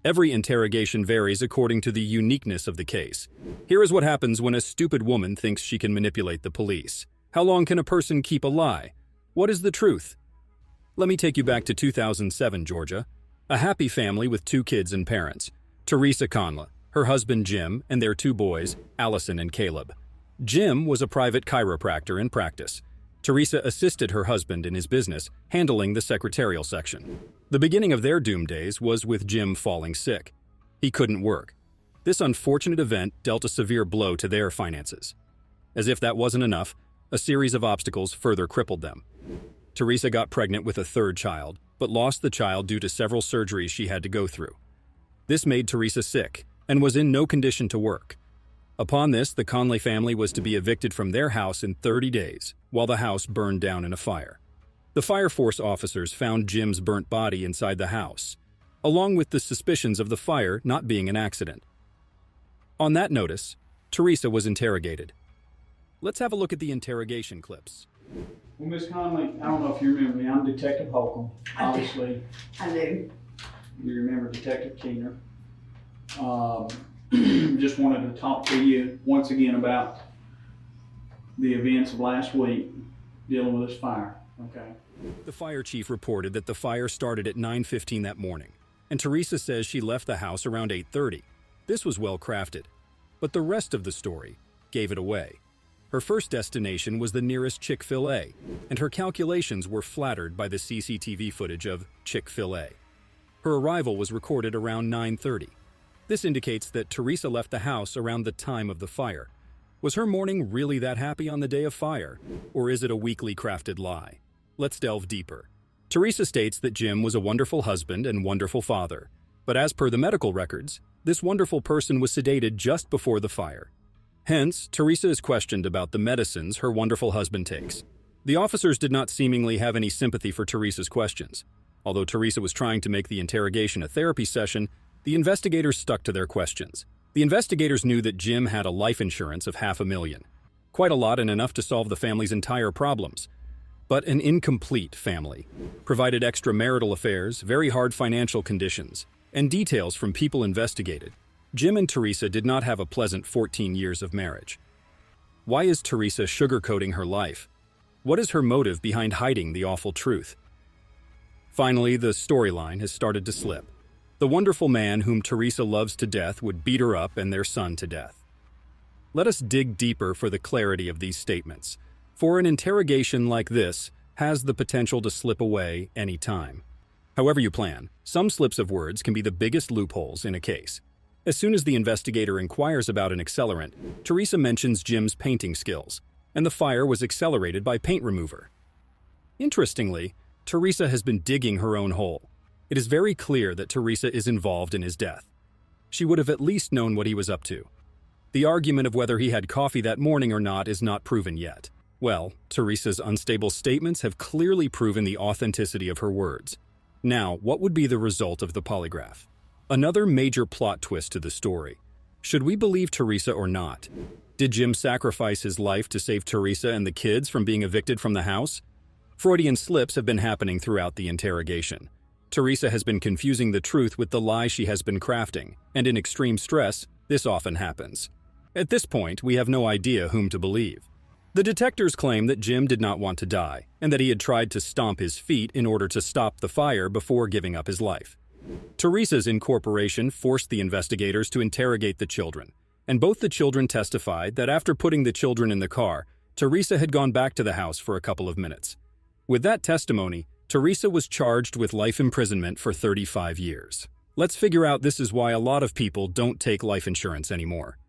Every interrogation varies according to the uniqueness of the case. Here is what happens when a stupid woman thinks she can manipulate the police. How long can a person keep a lie? What is the truth? Let me take you back to 2007, Georgia. A happy family with 2 kids and parents. Teresa Conla, her husband Jim, and their 2 boys, Allison and Caleb. Jim was a private chiropractor in practice. Teresa assisted her husband in his business, handling the secretarial section. The beginning of their doom days was with Jim falling sick. He couldn't work. This unfortunate event dealt a severe blow to their finances. As if that wasn't enough, a series of obstacles further crippled them. Teresa got pregnant with a 3rd child, but lost the child due to several surgeries she had to go through. This made Teresa sick and was in no condition to work. Upon this, the Conley family was to be evicted from their house in 30 days, while the house burned down in a fire. The fire force officers found Jim's burnt body inside the house, along with the suspicions of the fire not being an accident. On that notice, Teresa was interrogated. Let's have a look at the interrogation clips. Well, Miss Conley, I don't know if you remember me. I'm Detective Holcomb. Obviously, I do. you remember Detective Keener. Just wanted to talk to you once again about the events of last week dealing with this fire. Okay. The fire chief reported that the fire started at 9:15 that morning, and Teresa says she left the house around 8:30. This was well crafted, but the rest of the story gave it away. Her first destination was the nearest Chick-fil-A, and her calculations were flattered by the CCTV footage of Chick-fil-A. Her arrival was recorded around 9:30. This indicates that Teresa left the house around the time of the fire. Was her morning really that happy on the day of fire, or is it a weakly crafted lie? Let's delve deeper. Teresa states that Jim was a wonderful husband and wonderful father, but as per the medical records, this wonderful person was sedated just before the fire. Hence, Teresa is questioned about the medicines her wonderful husband takes. The officers did not seemingly have any sympathy for Teresa's questions. Although Teresa was trying to make the interrogation a therapy session, the investigators stuck to their questions. The investigators knew that Jim had a life insurance of $500,000. Quite a lot and enough to solve the family's entire problems. But an incomplete family. Provided extramarital affairs, very hard financial conditions, and details from people investigated. Jim and Teresa did not have a pleasant 14 years of marriage. Why is Teresa sugarcoating her life? What is her motive behind hiding the awful truth? Finally, the storyline has started to slip. The wonderful man whom Teresa loves to death would beat her up and their son to death. Let us dig deeper for the clarity of these statements, for an interrogation like this has the potential to slip away any time. However you plan, some slips of words can be the biggest loopholes in a case. As soon as the investigator inquires about an accelerant, Teresa mentions Jim's painting skills, and the fire was accelerated by paint remover. Interestingly, Teresa has been digging her own hole. It is very clear that Teresa is involved in his death. She would have at least known what he was up to. The argument of whether he had coffee that morning or not is not proven yet. Well, Teresa's unstable statements have clearly proven the authenticity of her words. Now, what would be the result of the polygraph? Another major plot twist to the story. Should we believe Teresa or not? Did Jim sacrifice his life to save Teresa and the kids from being evicted from the house? Freudian slips have been happening throughout the interrogation. Teresa has been confusing the truth with the lie she has been crafting, and in extreme stress, this often happens. At this point, we have no idea whom to believe. The detectives claim that Jim did not want to die, and that he had tried to stomp his feet in order to stop the fire before giving up his life. Teresa's incorporation forced the investigators to interrogate the children, and both the children testified that after putting the children in the car, Teresa had gone back to the house for a couple of minutes. With that testimony, Teresa was charged with life imprisonment for 35 years. Let's figure out this is why a lot of people don't take life insurance anymore.